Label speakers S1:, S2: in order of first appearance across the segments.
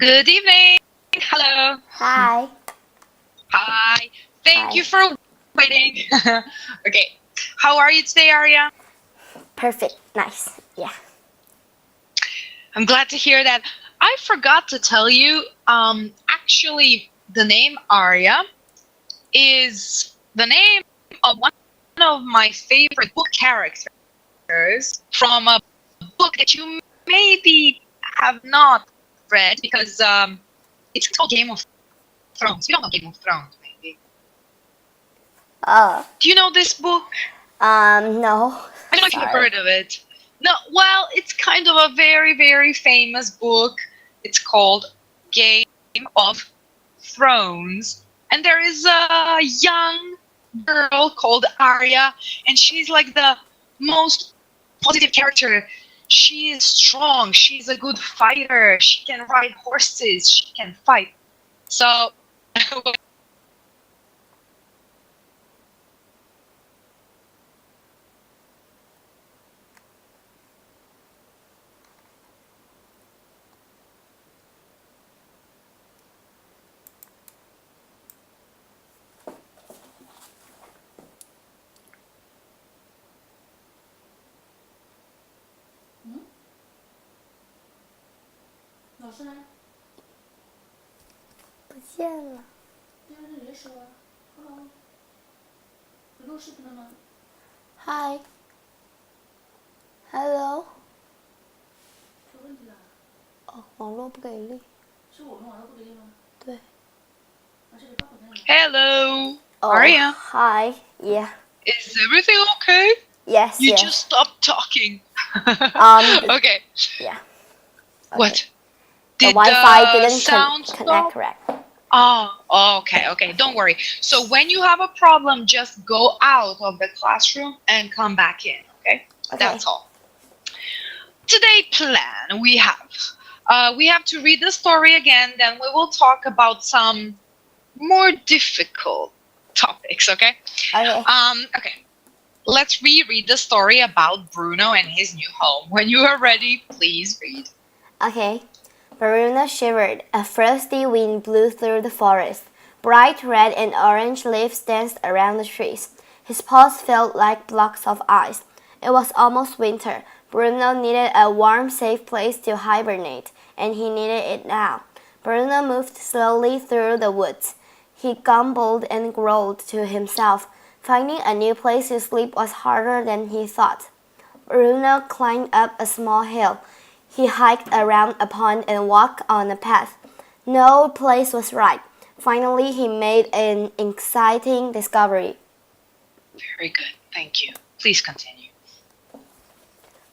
S1: Good evening. Hello.
S2: Hi.
S1: Hi. Thank
S2: Hi.
S1: you for waiting. Okay. How are you today, Arya?
S2: Perfect. Nice. Yeah.
S1: I'm glad to hear that. I forgot to tell you, actually, the name Arya is the name of one of my favorite book characters from a book that you maybe have not read because it's called Game of Thrones. You don't know Game of Thrones, maybe.
S2: Oh.
S1: Do you know this book?
S2: No.
S1: I don't know if you've
S2: Sorry.
S1: heard of it. No, well, it's kind of a very, very famous book. It's called Game of Thrones. And there is a young girl called Arya, and she's like the most positive character. She is strong, she's a good fighter, she can ride horses, she can fight. So,
S2: 不见了。Hi. Hello. 哦，网络不给力。对。
S1: hello,
S2: Oh.
S1: Arya.
S2: Hi. Yeah.
S1: Is everything okay?
S2: Yes.
S1: You
S2: yes.
S1: just stopped talking. Okay.
S2: Yeah. Okay.
S1: What?
S2: The
S1: Did
S2: Wi-Fi
S1: the
S2: didn't
S1: sound
S2: connect
S1: stop?
S2: correct.
S1: Oh, okay. Don't worry. So when you have a problem, just go out of the classroom and come back in. Okay? That's all. Today plan we have to read the story again. Then we will talk about some more difficult topics. Okay?
S2: Okay.
S1: Okay. Let's reread the story about Bruno and his new home. When you are ready, please read.
S2: Okay. Bruno shivered. A frosty wind blew through the forest. Bright red and orange leaves danced around the trees. His paws felt like blocks of ice. It was almost winter. Bruno needed a warm, safe place to hibernate, and he needed it now. Bruno moved slowly through the woods. He grumbled and growled to himself. Finding a new place to sleep was harder than he thought. Bruno climbed up a small hill. He hiked around a pond and walked on a path. No place was right. Finally, he made an exciting discovery.
S1: Very good. Thank you. Please continue.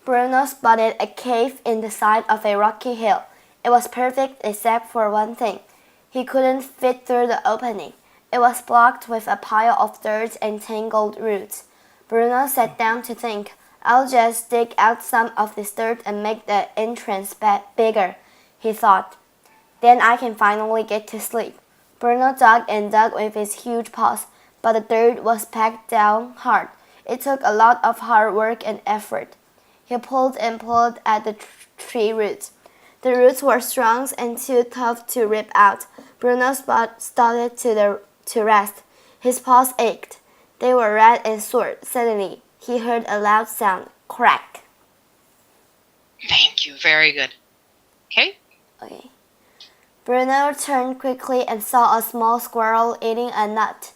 S2: Bruno spotted a cave in the side of a rocky hill. It was perfect except for one thing. He couldn't fit through the opening. It was blocked with a pile of dirt and tangled roots. Bruno sat down to think. I'll just dig out some of this dirt and make the entrance bigger, he thought. Then I can finally get to sleep. Bruno dug and dug with his huge paws, but the dirt was packed down hard. It took a lot of hard work and effort. He pulled and pulled at the tree roots. The roots were strong and too tough to rip out. Bruno started to rest. His paws ached. They were red and sore. Suddenly, he heard a loud sound. Crack.
S1: Thank you. Very good. Okay?
S2: Okay. Bruno turned quickly and saw a small squirrel eating a nut.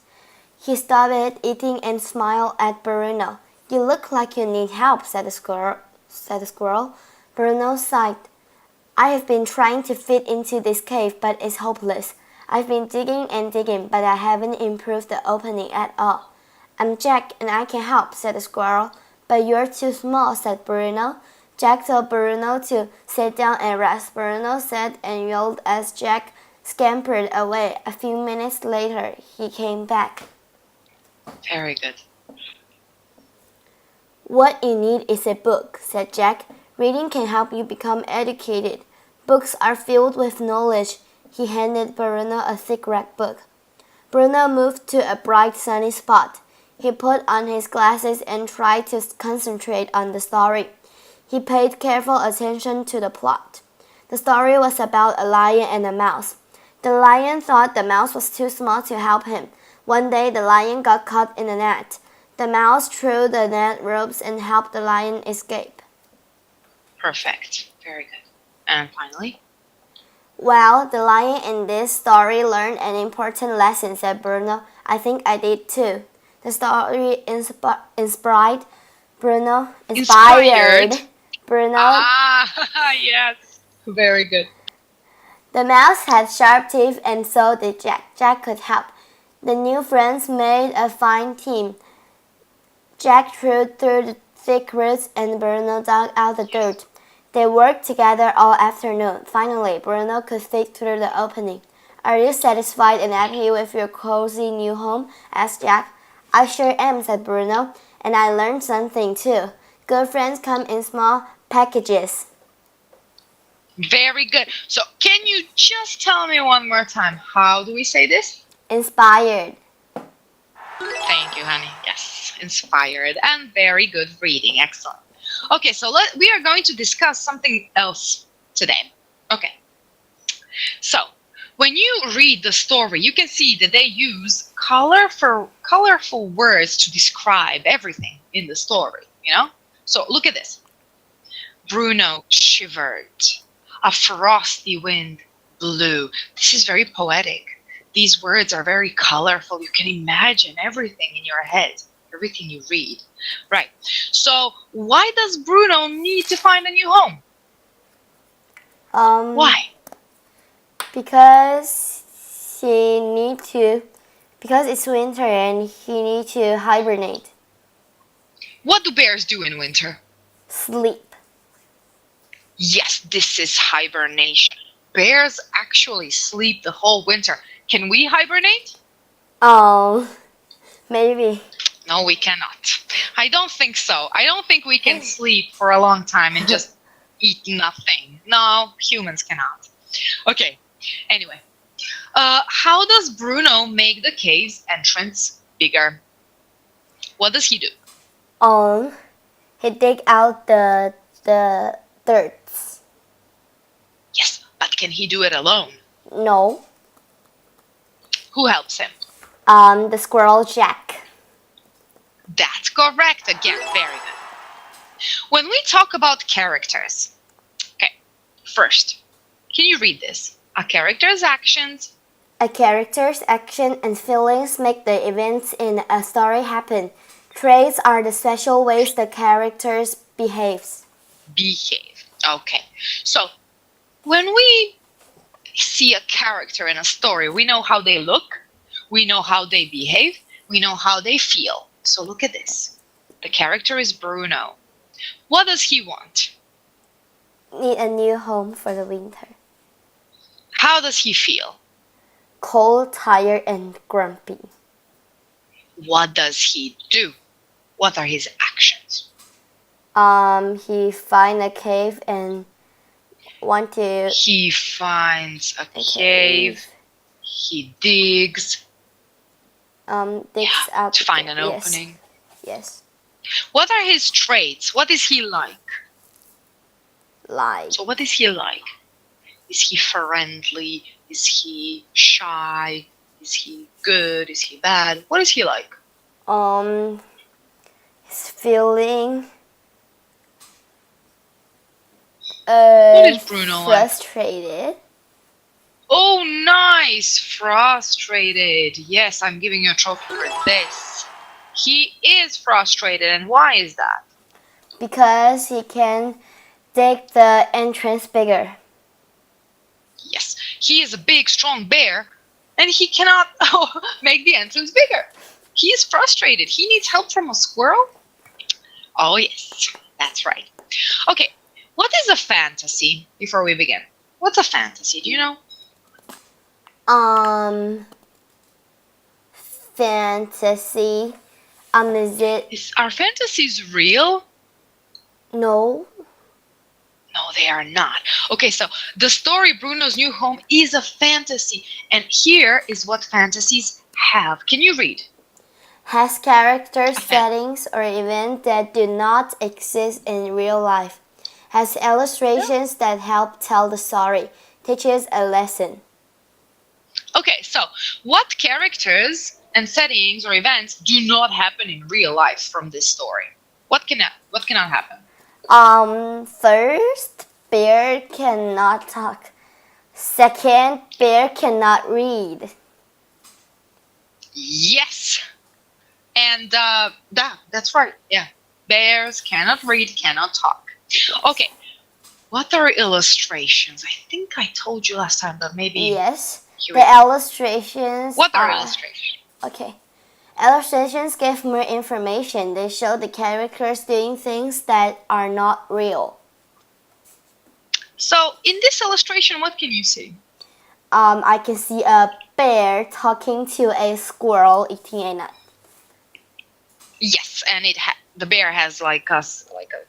S2: He stopped eating and smiled at Bruno. You look like you need help, said the squirrel. Bruno sighed. I have been trying to fit into this cave, but it's hopeless. I've been digging and digging, but I haven't improved the opening at all. I'm Jack, and I can help, said the squirrel. But you're too small, said Bruno. Jack told Bruno to sit down and rest. Bruno sat and yelled as Jack scampered away. A few minutes later, he came back.
S1: Very good.
S2: What you need is a book, said Jack. Reading can help you become educated. Books are filled with knowledge. He handed Bruno a thick red book. Bruno moved to a bright sunny spot. He put on his glasses and tried to concentrate on the story. He paid careful attention to the plot. The story was about a lion and a mouse. The lion thought the mouse was too small to help him. One day, the lion got caught in a net. The mouse threw the net ropes and helped the lion escape.
S1: Perfect. Very good. And finally?
S2: Well, the lion in this story learned an important lesson, said Bruno. I think I did too. The story inspired Bruno.
S1: Yes. Very good.
S2: The mouse had sharp teeth and so did Jack. Jack could help. The new friends made a fine team. Jack threw through the thick roots and Bruno dug out the dirt. They worked together all afternoon. Finally, Bruno could fit through the opening. Are you satisfied and happy with your cozy new home? Asked Jack. I sure am, said Bruno. And I learned something too. Good friends come in small packages.
S1: Very good. So can you just tell me one more time, how do we say this?
S2: Inspired.
S1: Thank you, honey. Yes, inspired and very good reading. Excellent. Okay, so we are going to discuss something else today. Okay. So when you read the story, you can see that they use colorful words to describe everything in the story, you know? So look at this. Bruno shivered. A frosty wind blew. This is very poetic. These words are very colorful. You can imagine everything in your head, everything you read. Right. So why does Bruno need to find a new home? Why?
S2: Because it's winter and he needs to hibernate.
S1: What do bears do in winter?
S2: Sleep.
S1: Yes, this is hibernation. Bears actually sleep the whole winter. Can we hibernate?
S2: Maybe.
S1: No, we cannot. I don't think so. I don't think we can sleep for a long time and just eat nothing. No, humans cannot. Okay, anyway. How does Bruno make the cave's entrance bigger? What does he do?
S2: He dig out the dirt.
S1: Yes, but can he do it alone?
S2: No.
S1: Who helps him?
S2: The squirrel Jack.
S1: That's correct. Again, very good. When we talk about characters, okay, first, can you read this? A character's actions.
S2: A character's action and feelings make the events in a story happen. Traits are the special ways the characters behaves.
S1: Behave. Okay. So, when we see a character in a story, we know how they look, we know how they behave, we know how they feel. So look at this. The character is Bruno. What does he want?
S2: Need a new home for the winter.
S1: How does he feel?
S2: Cold, tired, and grumpy.
S1: What does he do? What are his actions?
S2: He find a cave and want to...
S1: He finds a cave. He digs.
S2: Digs out
S1: to find an opening.
S2: Yes.
S1: What are his traits? What is he like? So what is he like? Is he friendly? Is he shy? Is he good? Is he bad? What is he like?
S2: He's feeling
S1: what is Bruno
S2: frustrated.
S1: Like? Oh, nice! Frustrated. Yes, I'm giving you a trophy for this. He is frustrated, and why is that?
S2: Because he can dig the entrance bigger.
S1: Yes, he is a big, strong bear, and he cannot make the entrance bigger. He is frustrated. He needs help from a squirrel? Oh, yes, that's right. Okay, what is a fantasy before we begin? What's a fantasy? Do you know?
S2: Fantasy.
S1: Are fantasies real?
S2: No.
S1: No, they are not. Okay, so the story Bruno's New Home is a fantasy, and here is what fantasies have. Can you read?
S2: Has characters, settings, or events that do not exist in real life. has illustrations that help tell the story, teaches a lesson.
S1: Okay, so what characters and settings or events do not happen in real life from this story? What cannot happen?
S2: First, bear cannot talk. Second, bear cannot read.
S1: Yes. And that's right. Yeah. Bears cannot read, cannot talk. Okay. What are illustrations? I think I told you last time, but maybe
S2: Yes, the illustrations
S1: What are illustrations?
S2: Okay. Illustrations give more information. They show the characters doing things that are not real.
S1: So, in this illustration, what can you see?
S2: I can see a bear talking to a squirrel eating a nut.
S1: Yes, and the bear has like a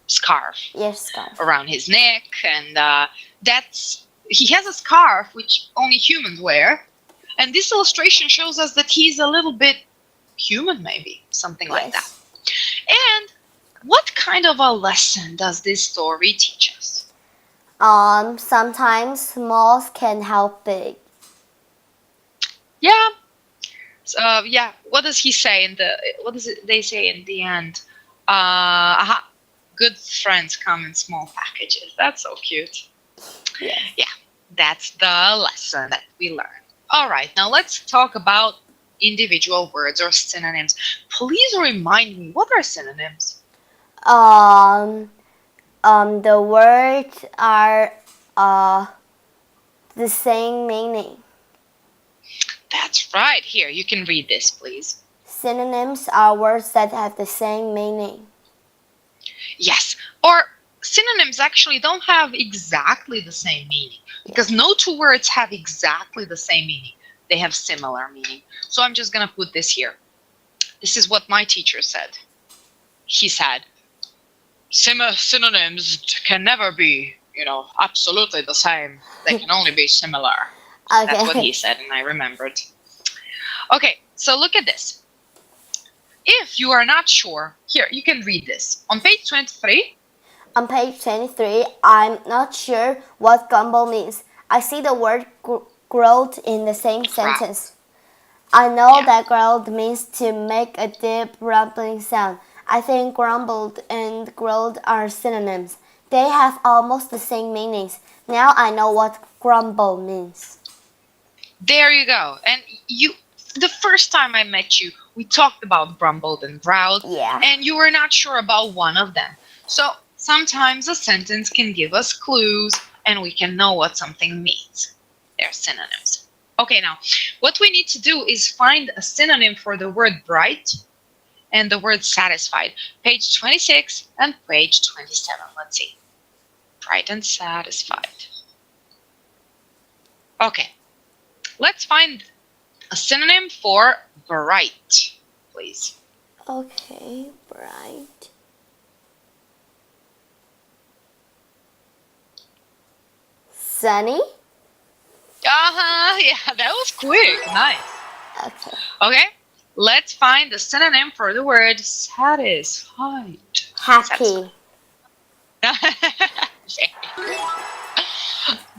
S1: scarf.
S2: Yes, scarf
S1: around his neck, and he has a scarf which only humans wear. And this illustration shows us that he's a little bit human, maybe something like that. And what kind of a lesson does this story teach us?
S2: Sometimes small can help big.
S1: Yeah. Yeah. What does he say they say in the end? Good friends come in small packages. That's so cute. Yeah. That's the lesson that we learned. All right. Now let's talk about individual words or synonyms. Please remind me, what are synonyms?
S2: The words are the same meaning.
S1: That's right. Here, you can read this, please.
S2: Synonyms are words that have the same meaning.
S1: Yes, or synonyms actually don't have exactly the same meaning, because no two words have exactly the same meaning. They have similar meaning. So I'm just going to put this here. This is what my teacher said. He said, synonyms can never be, absolutely the same. They can only be similar.
S2: Okay.
S1: That's what he said, and I remembered. Okay, so look at this. If you are not sure, here, you can read this. On page 23.
S2: On page 23, I'm not sure what grumble means. I see the word growled in the same sentence. I know that growled means to make a deep rumbling sound. I think grumbled and growled are synonyms. They have almost the same meanings. Now I know what grumble means.
S1: There you go. And the first time I met you, we talked about grumbled and growled.
S2: Yeah.
S1: And you were not sure about one of them. So sometimes a sentence can give us clues and we can know what something means. They're synonyms. Okay, now, what we need to do is find a synonym for the word bright and the word satisfied. Page 26 and page 27. Let's see. Bright and satisfied. Okay. Let's find a synonym for bright, please.
S2: Okay, bright. Sunny?
S1: Yeah, that was quick. Nice. Okay, let's find a synonym for the word satisfied.
S2: Happy.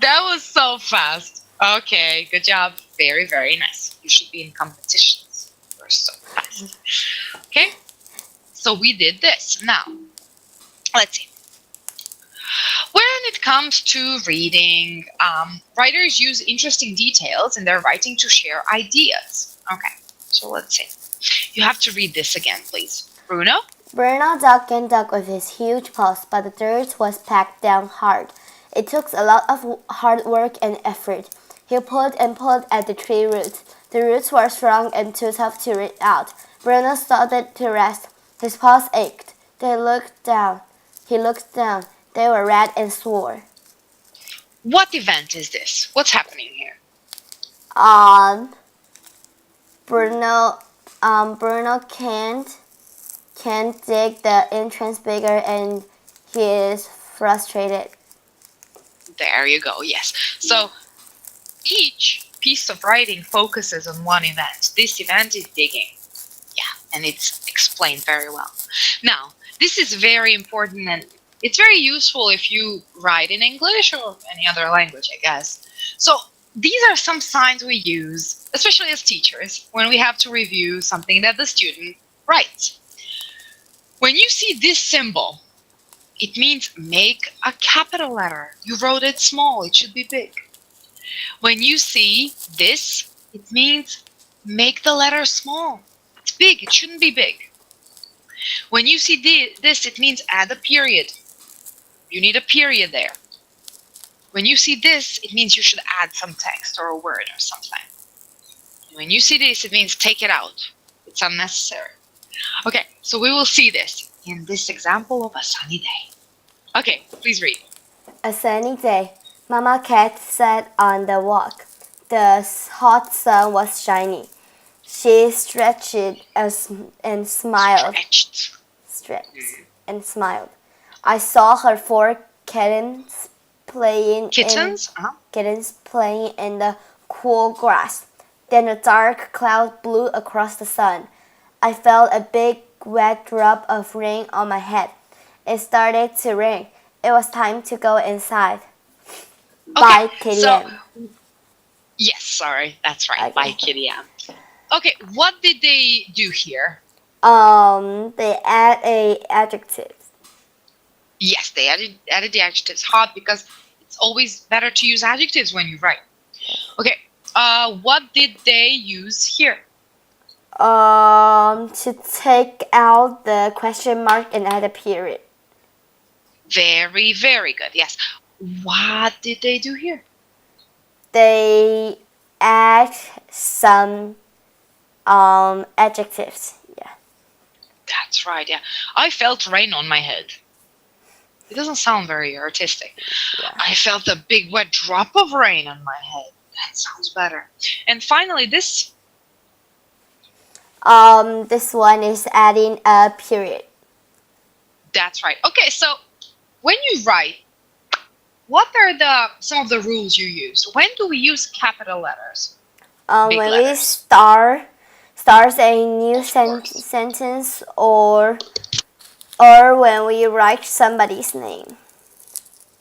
S1: That was so fast. Okay, good job. Very, very nice. You should be in competitions. You're so fast. Okay, so we did this. Now, let's see. When it comes to reading, writers use interesting details in their writing to share ideas. Okay, so let's see. You have to read this again, please. Bruno?
S2: Bruno dug and dug with his huge paws, but the dirt was packed down hard. It took a lot of hard work and effort. He pulled and pulled at the tree roots. The roots were strong and too tough to reach out. Bruno started to rest. His paws ached. He looked down. They were red and sore.
S1: What event is this? What's happening here?
S2: Bruno can't dig the entrance bigger, and he is frustrated.
S1: There you go, yes. So each piece of writing focuses on one event. This event is digging. Yeah, and it's explained very well. Now, this is very important, and It's very useful if you write in English or any other language, I guess. So these are some signs we use, especially as teachers, when we have to review something that the student writes. When you see this symbol, it means make a capital letter. You wrote it small, it should be big. When you see this, it means make the letter small. It's big, it shouldn't be big. When you see this, it means add a period. You need a period there. When you see this, it means you should add some text or a word or something. When you see this, it means take it out. It's unnecessary. Okay, so we will see this in this example of a sunny day. Okay, please read.
S2: A sunny day. Mama Cat sat on the walk. The hot sun was shining. She stretched and smiled. Stretched and smiled. I saw her 4 kittens playing in the cool grass. Then a dark cloud blew across the sun. I felt a big wet drop of rain on my head. It started to rain. It was time to go inside. By Kitty Ann.
S1: Yes, sorry, that's right.
S2: Okay.
S1: By Kitty Ann. Okay, what did they do here?
S2: They add a adjective.
S1: Yes, they added the adjectives hot because it's always better to use adjectives when you write. Okay, what did they use here?
S2: To take out the question mark and add a period.
S1: Very, very good. Yes. What did they do here?
S2: They add some adjectives. Yeah.
S1: That's right. Yeah. I felt rain on my head. It doesn't sound very artistic. Yeah. I felt a big wet drop of rain on my head. That sounds better. And finally, this.
S2: This one is adding a period.
S1: That's right. Okay, so when you write, what are some of the rules you use? When do we use capital letters?
S2: When letters. We starts a new sentence or when we write somebody's name.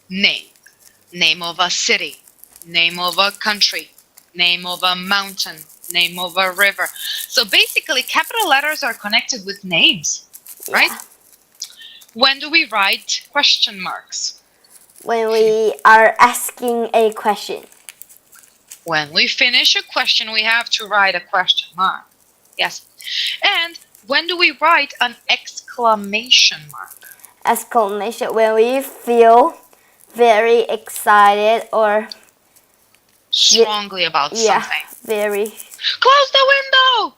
S1: Name of a city, name of a country, name of a mountain, name of a river. So basically, capital letters are connected with names, right? When do we write question marks?
S2: When we are asking a question.
S1: When we finish a question, we have to write a question mark. Yes. And when do we write an exclamation mark?
S2: Exclamation, when we feel very excited or
S1: strongly about something.
S2: Yeah, very.
S1: Close the window!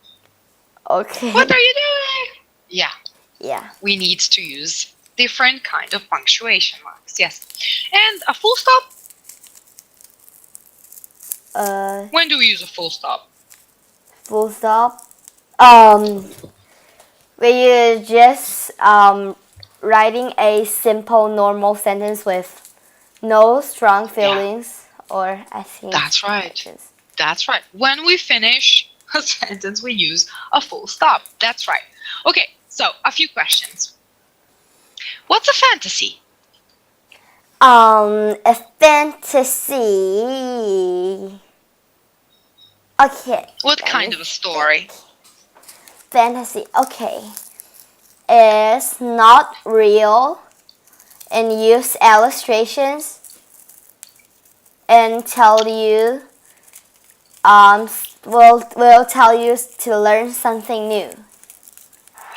S2: Okay.
S1: What are you doing? Yeah.
S2: Yeah.
S1: We need to use different kind of punctuation marks. Yes. And a full stop? When do we use a full stop?
S2: Full stop? We just writing a simple normal sentence with no strong feelings or asking.
S1: That's right. Questions. That's right. When we finish a sentence, we use a full stop. That's right. Okay, so a few questions. What's a fantasy?
S2: A fantasy. Okay.
S1: What kind of a story?
S2: Fantasy. Okay. It's not real and use illustrations and tell you will tell you to learn something new.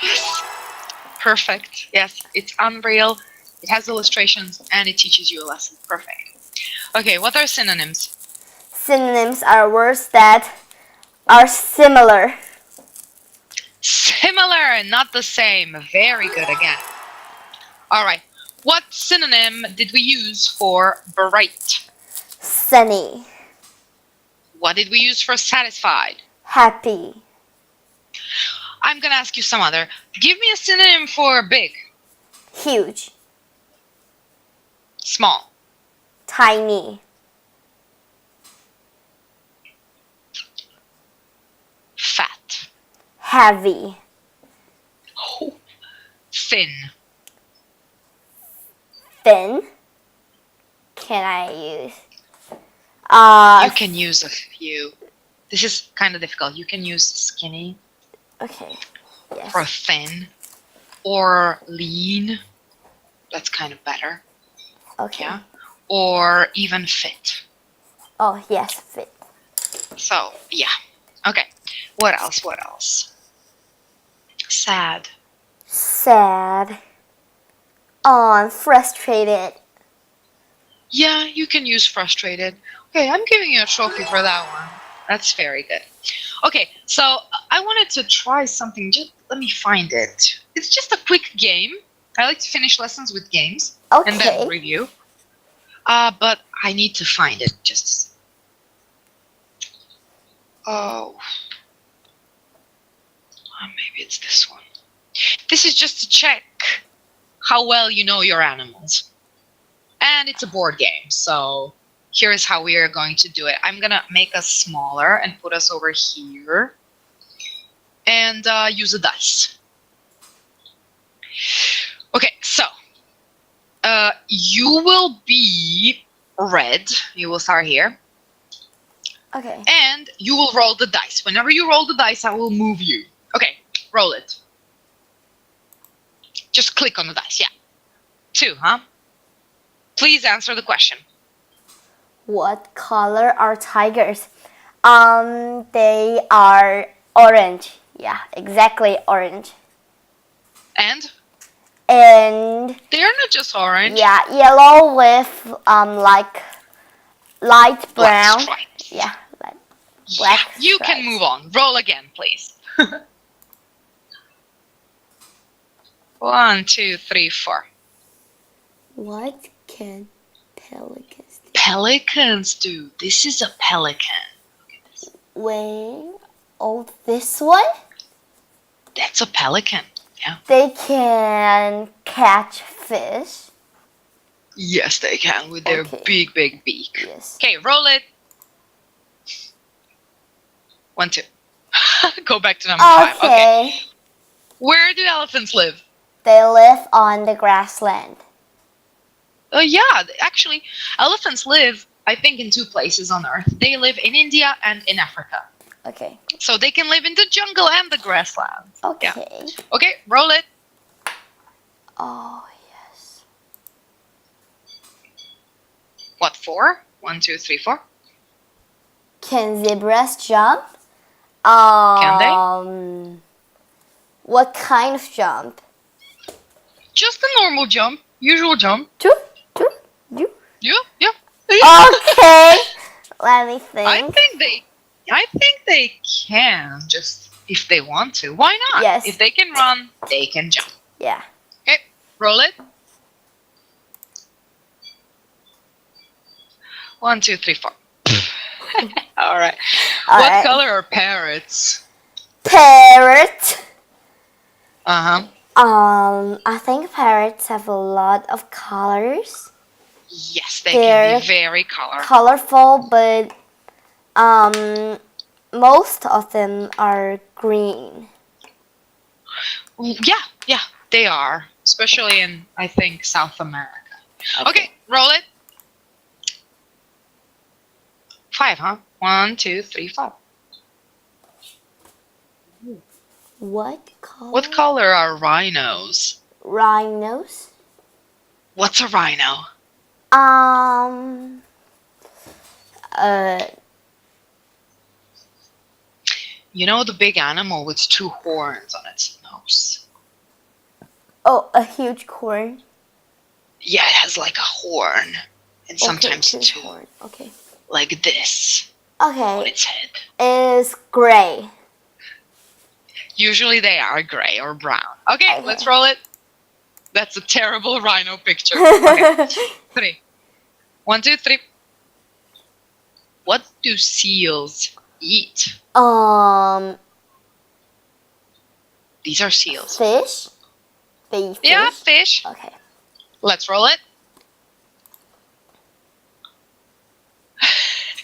S1: Yes. Perfect. Yes, it's unreal. It has illustrations and it teaches you a lesson. Perfect. Okay, what are synonyms?
S2: Synonyms are words that are similar.
S1: Similar, not the same. Very good again. All right. What synonym did we use for bright?
S2: Sunny.
S1: What did we use for satisfied?
S2: Happy.
S1: I'm going to ask you some other. Give me a synonym for big.
S2: Huge.
S1: Small.
S2: Tiny.
S1: Fat.
S2: Heavy.
S1: Oh. Thin.
S2: fin can I use?
S1: You can use a few. This is kind of difficult. You can use skinny
S2: Okay. Yes.
S1: for thin or lean. That's kind of better.
S2: Okay.
S1: Yeah. Or even fit.
S2: Oh, yes, fit.
S1: So, yeah. Okay. What else? What else? Sad.
S2: Sad. Frustrated.
S1: Yeah, you can use frustrated. Okay, I'm giving you a trophy for that one. That's very good. Okay, so I wanted to try something. Just let me find it. It's just a quick game. I like to finish lessons with games and then
S2: Okay.
S1: review. But I need to find it. Just maybe it's this one. This is just to check how well you know your animals. And it's a board game, so here's how we are going to do it. I'm gonna make us smaller and put us over here and use a dice. Okay, so you will be red. You will start here.
S2: Okay.
S1: And you will roll the dice. Whenever you roll the dice, I will move you. Okay, roll it. Just click on the dice, yeah. 2, huh? Please answer the question.
S2: What color are tigers? They are orange. Yeah, exactly orange.
S1: And
S2: And
S1: they're not just orange.
S2: yeah, yellow with like light brown.
S1: Black stripes.
S2: Yeah, like black
S1: Yeah, you
S2: stripes.
S1: can move on. Roll again, please. 1, 2, 3, 4.
S2: What can pelicans do?
S1: Pelicans do. This is a pelican.
S2: Wait, oh, this one?
S1: That's a pelican. Yeah.
S2: They can catch fish.
S1: Yes, they can with their
S2: Okay.
S1: big, big beak.
S2: Yes.
S1: Okay, roll it. 1, 2. Go back to number 5. Okay. Where do elephants live?
S2: They live on the grassland.
S1: Oh, yeah. Actually, elephants live, I think, in 2 places on Earth. They live in India and in Africa.
S2: Okay.
S1: So they can live in the jungle and the grasslands.
S2: Okay.
S1: Yeah. Okay, roll it.
S2: Oh, yes.
S1: What, 4? 1, 2, 3, 4.
S2: Can zebras jump?
S1: Can they?
S2: What kind of jump?
S1: Just a normal jump. Usual jump.
S2: Choo, choo, choo.
S1: Yeah.
S2: Okay. Let me think.
S1: I think they can, just if they want to. Why not?
S2: Yes.
S1: If they can run, they can jump.
S2: Yeah.
S1: Okay, roll it. 1, 2, 3, 4. All right. What color are parrots?
S2: Parrot.
S1: Uh-huh.
S2: I think parrots have a lot of colors.
S1: Yes, they can be very
S2: colorful, but most of them are green.
S1: Yeah, they are. Especially in, I think, South America. Okay, roll it. 5, huh? 1, 2, 3, 5.
S2: What color?
S1: What color are rhinos?
S2: Rhinos.
S1: What's a rhino? You know the big animal with 2 horns on its nose?
S2: Oh, a huge horn.
S1: Yeah, it has like a horn. And sometimes
S2: okay,
S1: 2.
S2: Horn. Okay.
S1: Like this. On its head.
S2: Is gray.
S1: Usually they are gray or brown. Okay, let's roll it. That's a terrible rhino picture. Okay. 3. 1, 2, 3. What do seals eat? These are seals.
S2: Fish? They eat fish?
S1: Yeah, fish.
S2: Okay.
S1: Let's roll it.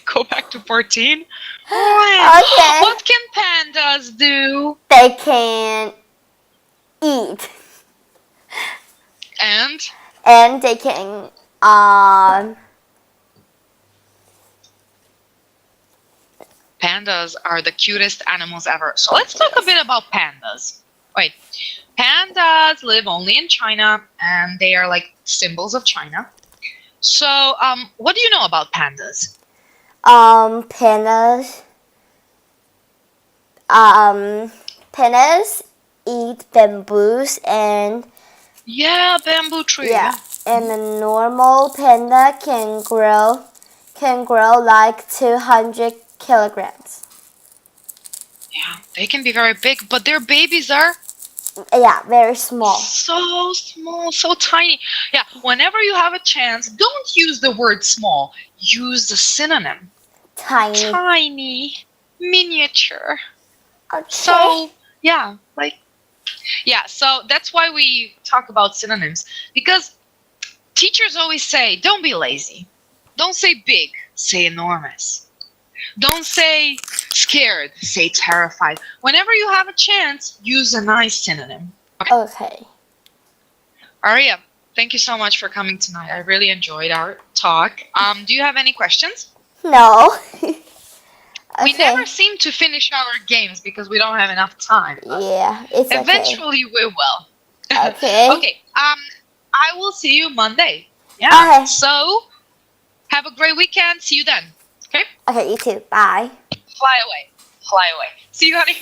S1: Go back to 14.
S2: Okay.
S1: What can pandas do?
S2: They can eat.
S1: And
S2: and they can
S1: Pandas are the cutest animals ever. So let's talk a bit about pandas. Wait, pandas live only in China, and they are like symbols of China. So, what do you know about pandas?
S2: pandas pandas eat bamboos and
S1: Yeah, bamboo tree.
S2: yeah, and a normal panda can grow like 200 kilograms.
S1: Yeah, they can be very big, but their babies are
S2: Yeah, very small.
S1: so small, so tiny. Yeah, whenever you have a chance, don't use the word small. Use the synonym.
S2: Tiny.
S1: Tiny, miniature.
S2: Okay.
S1: So, yeah, like, yeah, so that's why we talk about synonyms. Because teachers always say, don't be lazy. Don't say big, say enormous. Don't say scared, say terrified. Whenever you have a chance, use a nice synonym.
S2: Okay.
S1: Aria, thank you so much for coming tonight. I really enjoyed our talk. Do you have any questions?
S2: No.
S1: We
S2: Okay.
S1: never seem to finish our games because we don't have enough time.
S2: Yeah, it's okay.
S1: Eventually we will.
S2: Okay.
S1: Okay. I will see you Monday. Yeah.
S2: Okay.
S1: So have a great weekend. See you then. Okay.
S2: Okay, you too. Bye.
S1: Fly away. Fly away. See you, honey.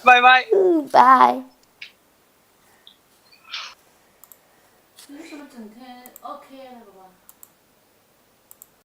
S1: Bye bye.
S2: Bye.
S3: 为什么整天 OK 了吧？